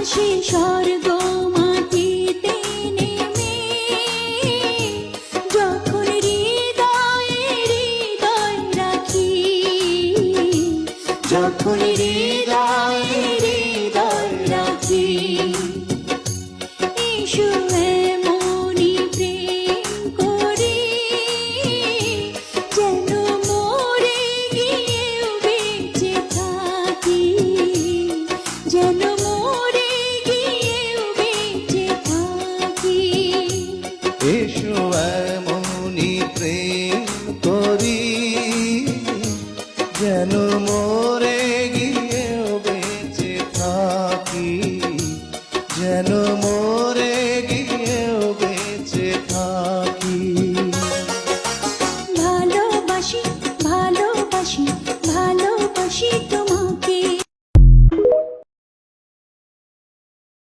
আসে স্বর্গ মাটিতে নেমে, যখন হৃদয়ে হৃদয় রাখি, যখন হৃদয়ে হৃদয় রাখি। এসো এমনি প্রেম করি, যেন মরে গিয়েও বেঁচে থাকি, যেন মরে গিয়েও বেঁচে থাকি। এসো এমনি প্রেম করি, যেন মরে গিয়েও বেঁচে থাকি, যেন